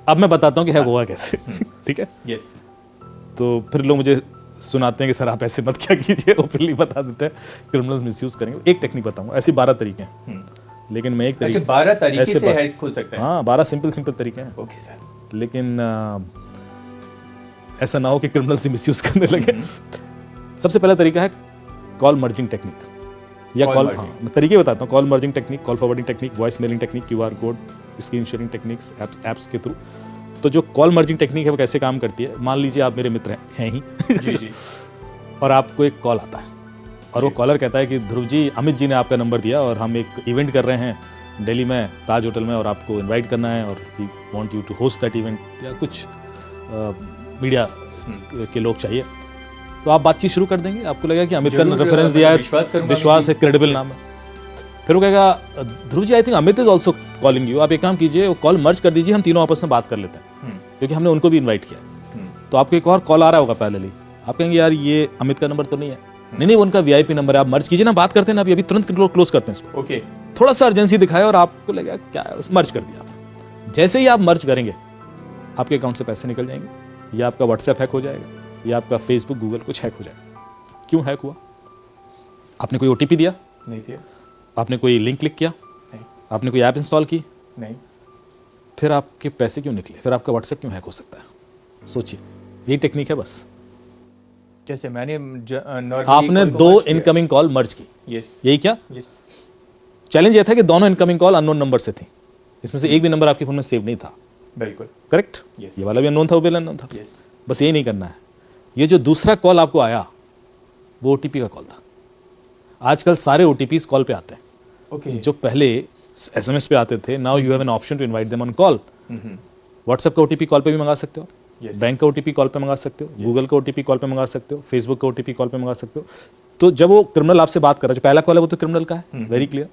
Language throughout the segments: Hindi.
अब मैं बताता हूँ कि हैक हुआ कैसे। ठीक है, यस। तो फिर लोग मुझे सुनाते हैं कि सर आप ऐसे मत क्या कीजिए, ओपनली बता देते हैं, क्रिमिनल्स मिसयूज करेंगे। एक टेक्निक बताऊंगा, ऐसी 12 तरीके हैं, लेकिन मैं एक अच्छा 12 तरीके ऐसे से हैक हो सकता है? हाँ 12 सिंपल तरीके हैं। Okay sir. लेकिन ऐसा ना हो कि क्रिमिनल्स मिसयूज करने लगे। सबसे पहला तरीका है कॉल मर्जिंग टेक्निक, या कॉल, मैं तरीके बताता हूँ। Call merging technique, call forwarding technique, voice mailing technique, QR code, screen sharing techniques apps के थ्रू। तो जो कॉल मर्जिंग टेक्निक है वो कैसे काम करती है, मान लीजिए आप मेरे मित्र हैं ही जी जी और आपको एक कॉल आता है और वो कॉलर कहता है कि ध्रुव जी, अमित जी ने आपका नंबर दिया और हम एक इवेंट कर रहे हैं दिल्ली में ताज होटल में और आपको इनवाइट करना है और we want you to host that event, या कुछ मीडिया के लोग चाहिए। तो आप बातचीत शुरू कर देंगे, आपको लगेगा कि अमित का रेफरेंस दिया है, विश्वास है, क्रेडिबल नाम है। फिर वो कहेगा Dhruv ji I think Amit is also calling you, आप एक काम कीजिए वो कॉल मर्ज कर दीजिए, हम तीनों आपस में बात कर लेते हैं, क्योंकि हमने उनको भी इन्वाइट किया। तो आपको एक और कॉल आ रहा होगा पैरेलली, आप कहेंगे यार ये अमित का नंबर तो नहीं है, नहीं वो उनका वीआईपी नंबर है, आप मर्ज कीजिए ना, बात करते हैं ना अभी तुरंत क्लोज करते हैं इसको। ओके, थोड़ा सा अर्जेंसी दिखाया और आपको लगेगा क्या मर्ज कर दिया आप। जैसे ही आप मर्ज करेंगे आपके अकाउंट से पैसे निकल जाएंगे, या आपका व्हाट्सएप हैक हो जाएगा, या आपका फेसबुक गूगल कुछ हैक हो जाएगा। क्यों हैक हुआ? आपने कोई ओटीपी दिया नहीं दिया, आपने कोई लिंक क्लिक किया नहीं, आपने कोई ऐप इंस्टॉल की नहीं, फिर आपके पैसे क्यों निकले, फिर आपका व्हाट्सएप क्यों हैक हो सकता है? सोचिए, यही टेक्निक है बस। कैसे? मैंने आपने 2 इनकमिंग कॉल मर्ज की, यस, यही क्या? यस। चैलेंज ये था कि दोनों इनकमिंग कॉल अननोन नंबर से थी, इसमें से एक भी नंबर आपके फोन में सेव नहीं था। बिल्कुल करेक्ट, Yes. ये वाला भी अननोन था, वो भी अननोन था। यस। बस यही नहीं करना है। ये जो दूसरा कॉल आपको आया वो ओटीपी का कॉल था। आजकल सारे ओटीपीज कॉल पे आते हैं। ओके, जो पहले एसएमएस पे आते थे, now you have an option to invite them on call. WhatsApp का ओटीपी कॉल पे भी मंगा सकते हो, Yes. बैंक का ओटीपी कॉल पे मंगा सकते हो, गूगल का ओटीपी कॉल पे मंगा सकते हो, फेसबुक का ओटीपी कॉल पे मंगा सकते हो। तो जब वो क्रिमिनल आपसे बात कर रहा है, जो पहला कॉल है वो तो क्रिमिनल का है, वेरी क्लियर।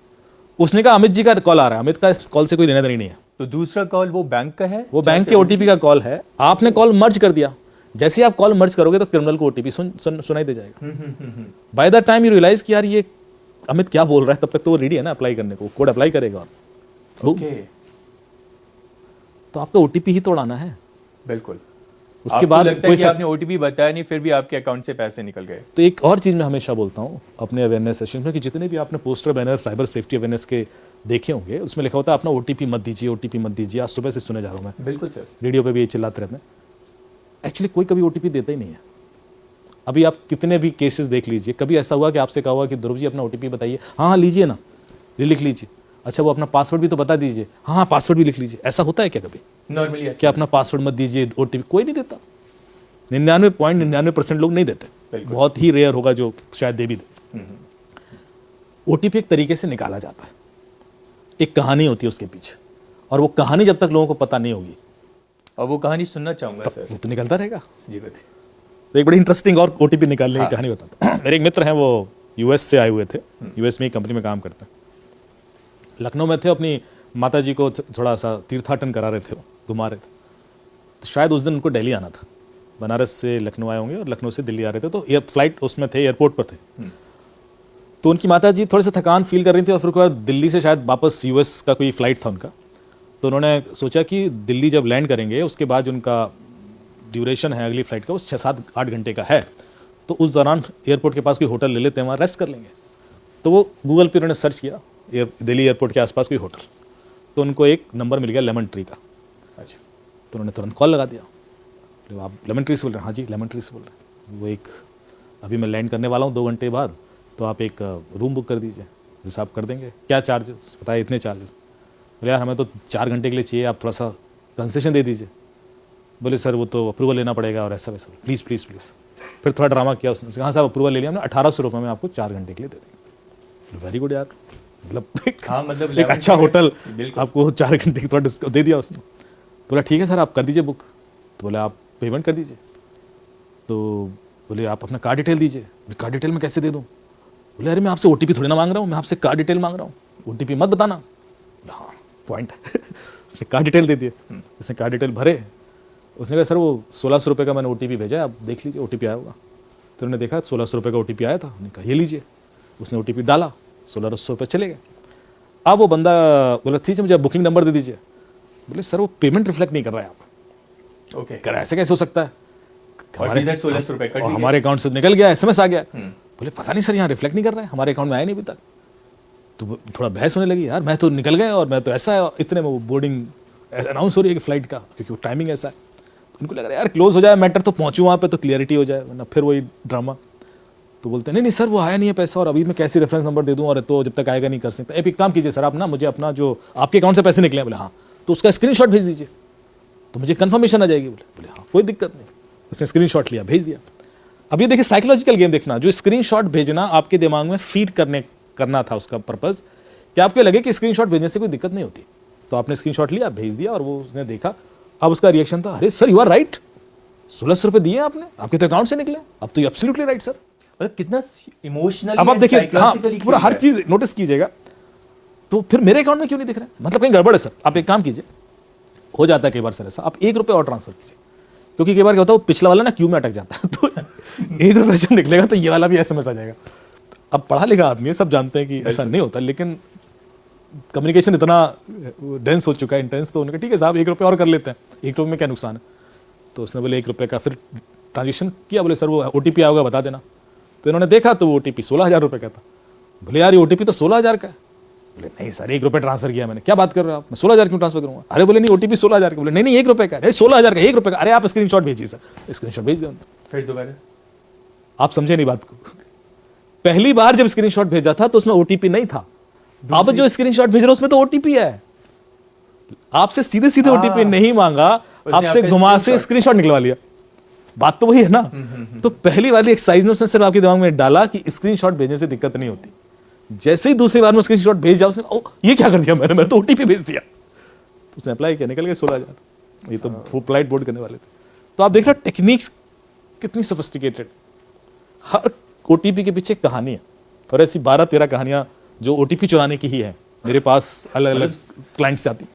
उसने कहा अमित जी का कॉल आ रहा है, अमित का इस कॉल से कोई लेना देना नहीं है। तो दूसरा कॉल वो बैंक का है, वो बैंक के ओटीपी का कॉल है, आपने कॉल मर्ज कर दिया। जैसे ही आप कॉल मर्ज करोगे तो क्रिमिनल को ओटीपी सुनाई दे जाएगा। By the time you realize कि यार ये अमित क्या बोल रहा है, तब तक तो वो रेडी है ना अप्लाई करने को, कोड अप्लाई करेगा। ओके, तो आपका ओटीपी ही तोड़ाना है। बिल्कुल। उसके बाद लगता है कि आपने ओटीपी बताया नहीं, फिर भी आपके अकाउंट से पैसे निकल गए। तो एक और चीज मैं हमेशा बोलता हूँ अपने अवेयरनेस सेशन में, कि जितने भी आपने poster banner cyber safety awareness के देखे होंगे, उसमें लिखा होता है अपना ओटीपी मत दीजिए, ओटीपी मत दीजिए। आज सुबह से सुने जा रहा हूँ मैं, बिल्कुल सर, रेडियो पे भी ये चिल्लाते रहते हैं। एक्चुअली कोई कभी ओटीपी देता ही नहीं है। अभी आप कितने भी केसेस देख लीजिए, कभी ऐसा हुआ कि आपसे कहा हुआ कि ध्रुव जी अपना ओटीपी बताइए, हाँ लीजिए ना, ये लिख लीजिए। अच्छा वो अपना पासवर्ड भी तो बता दीजिए, हाँ पासवर्ड भी लिख लीजिए। ऐसा होता है क्या कभी? नॉर्मली क्या अपना पासवर्ड मत दीजिए, ओटीपी कोई नहीं देता। 99.99% लोग नहीं देते, बहुत ही रेयर होगा जो शायद दे भी दे। ओटीपी एक तरीके से निकाला जाता है, एक कहानी होती है उसके पीछे, और वो कहानी जब तक लोगों को पता नहीं होगी, और वो कहानी सुनना चाहूंगा सर। वो तो निकलता रहेगा। जी बताइए। तो एक बड़ी इंटरेस्टिंग और ओटीपी निकालने की कहानी बताता हूँ। मेरे एक मित्र हैं, वो यूएस से आए हुए थे, यूएस में एक कंपनी में काम करते हैं। लखनऊ में थे, अपनी माता जी को थोड़ा सा तीर्थाटन करा रहे थे, घुमा रहे थे। तो शायद उस दिन उनको दिल्ली आना था, बनारस से लखनऊ आए होंगे और लखनऊ से दिल्ली आ रहे थे। तो फ्लाइट उसमें थे, एयरपोर्ट पर थे। तो उनकी माता जी थोड़ी सी थकान फील कर रही थी और फिर उसके बाद दिल्ली से शायद वापस यूएस का कोई फ्लाइट था उनका। तो उन्होंने सोचा कि दिल्ली जब लैंड करेंगे उसके बाद उनका ड्यूरेशन है अगली फ्लाइट का, वो 6-7-8 घंटे का है। तो उस दौरान एयरपोर्ट के पास कोई होटल ले लेते हैं, वहाँ रेस्ट कर लेंगे। तो वो गूगल पे उन्होंने सर्च किया दिल्ली एयरपोर्ट के आसपास कोई होटल, तो उनको एक नंबर मिल गया लेमन ट्री का। अच्छा, तो उन्होंने तुरंत कॉल लगा दिया। आप लेमन ट्री से बोल रहे हैं? हाँ जी लेमन ट्री से बोल रहे हैं। वो एक अभी मैं लैंड करने वाला हूँ 2 घंटे बाद, तो आप एक रूम बुक कर दीजिए, हिसाब कर देंगे। क्या चार्जेस? बताइए इतने चार्जेस। बोले यार हमें तो 4 घंटे के लिए चाहिए, आप थोड़ा सा कंसेशन दे दीजिए। बोले सर वो तो अप्रूवल लेना पड़ेगा और ऐसा वैसा, प्लीज़ प्लीज़ प्लीज़। फिर थोड़ा ड्रामा किया उसने, कहाँ साहब अप्रूवल ले लिया हमने, 1800 रुपये में आपको 4 घंटे के लिए दे देंगे। वेरी गुड यार, मतलब हाँ, मतलब एक अच्छा होटल आपको 4 घंटे की थोड़ा डिस्काउंट दे दिया उसने। बोला ठीक है सर आप कर दीजिए बुक। तो बोले आप पेमेंट कर दीजिए। तो बोले आप अपना कार्ड डिटेल दीजिए। कार्ड डिटेल में कैसे दे दूँ? बोले अरे मैं आपसे ओटीपी थोड़ी ना मांग रहा हूँ, मैं आपसे कार्ड डिटेल मांग रहा हूँ, ओटीपी मत बताना। हाँ पॉइंट है। उसने कार्ड डिटेल दे दिए, उसने कार्ड डिटेल भरे। उसने कहा सर वो 1600 रुपये का मैंने ओटीपी भेजा है, आप देख लीजिए ओटीपी आया होगा। तो उन्होंने देखा 1600 रुपये का ओटीपी आया था। उन्होंने कहा ये लीजिए। उसने ओटीपी डाला, 1600 रुपये चले गए। अब वो बंदा बोला ठीक है मुझे बुकिंग नंबर दे दीजिए। बोले सर वो पेमेंट रिफ्लेक्ट नहीं कर रहा है आप। ओके कर ऐसे कैसे हो सकता है, और इधर 1600 रुपए कट और लिए। हमारे अकाउंट से निकल गया, एसएमएस आ गया। बोले पता नहीं सर यहाँ रिफ्लेक्ट नहीं कर रहा है, हमारे अकाउंट में आया नहीं अभी तक। तो थोड़ा बहस होने लगी, यार मैं तो निकल गया और मैं तो ऐसा है, इतने में वो बोर्डिंग अनाउंस हो रही है कि फ्लाइट का, क्योंकि वो टाइमिंग ऐसा है। तो उनको लग रहा है यार क्लोज हो जाए मैटर, तो पहुंचूँ वहाँ पे तो क्लियरिटी हो जाए, वरना फिर वही ड्रामा। तो बोलते नहीं नहीं सर वो आया नहीं है पैसा, और अभी मैं कैसे रेफरेंस नंबर दे दूँ, और तो जब तक आएगा नहीं कर सकता। एक काम कीजिए सर, आप ना मुझे अपना जो आपके अकाउंट से पैसे निकले हैं, बोले हाँ, तो उसका स्क्रीनशॉट भेज दीजिए तो मुझे कंफर्मेशन आ जाएगी। बोले हाँ कोई दिक्कत नहीं। उसने स्क्रीनशॉट लिया, भेज दिया। अब ये देखिए साइकोलॉजिकल गेम देखना, जो स्क्रीनशॉट भेजना आपके दिमाग में फीड करना था उसका पर्पस, कि आपको लगे कि स्क्रीनशॉट भेजने से कोई दिक्कत नहीं होती। तो आपने स्क्रीनशॉट लिया, भेज दिया, और वो उसने देखा। अब उसका रिएक्शन था, अरे सर यू आर राइट, 1600 रुपए दिए आपने, आपके तो अकाउंट से निकले, अब तो एब्सोल्युटली राइट सर। मतलब कितना इमोशनल। अब आप देखिए, हाँ पूरा हर चीज नोटिस कीजिएगा। तो फिर मेरे अकाउंट में क्यों नहीं दिख रहा है, मतलब कहीं गड़बड़ है सर। आप एक काम कीजिए, हो जाता है कई बार सर ऐसा, आप 1 रुपये और ट्रांसफर कीजिए, क्योंकि कई बार क्या होता है वो पिछला वाला ना क्यू में अटक जाता है। तो 1 रुपये जब निकलेगा तो ये वाला भी एसएमएस आ जाएगा। अब पढ़ा लिखा आदमी है, सब जानते हैं कि ऐसा नहीं होता, लेकिन कम्युनिकेशन इतना डेंस हो चुका है, इंटेंस। तो उन्होंने कहा ठीक है साहब 1 रुपये और कर लेते हैं, 1 रुपये में क्या नुकसान है। तो उसने बोले 1 रुपये का फिर ट्रांजेक्शन किया। बोले सर वो ओटीपी आएगा बता देना। तो इन्होंने देखा तो वो ओटीपी 16,000 रुपये का था। बोले यार ये ओटीपी तो 16,000 का है। बोले नहीं सर 1 रुपये ट्रांसफर किया मैंने। क्या बात कर रहे हो आप, मैं 16,000 क्यों ट्रांसफर करूँगा। अरे बोले नहीं ओटीपी 16,000 का। बोले नहीं नहीं 1 रुपये का है, 16,000 का, 1 रुपये का। अरे आप स्क्रीनशॉट भेजिए सर, स्क्रीनशॉट भेज दिया। फिर दोबारा आप समझे नहीं बात को। पहली बार जब स्क्रीनशॉट भेजा था तो उसमें ओटीपी नहीं था, अब जो स्क्रीनशॉट भेज रहे हो उसमें तो ओटीपी है। आपसे सीधे सीधे ओटीपी नहीं मांगा, आपसे घुमा से स्क्रीनशॉट निकलवा लिया। बात तो वही है ना। तो पहली वाली एक्सरसाइज में उसने सिर्फ आपके दिमाग में डाला कि स्क्रीनशॉट भेजने से दिक्कत नहीं होती। जैसे ही दूसरी बार में स्क्रीनशॉट भेज जाओ, उसने ओ ये क्या कर दिया मैंने तो ओटीपी भेज दिया। तो उसने अप्लाई किया, निकल गए 16,000। ये तो फ्लाइट बोर्ड करने वाले थे। तो आप देख रहे टेक्निक्स कितनी सोफिस्टिकेटेड। हर ओटीपी के पीछे एक कहानी है, और ऐसी 12-13 कहानियां जो ओटीपी चुराने की ही है मेरे पास अलग अलग क्लाइंट से आती।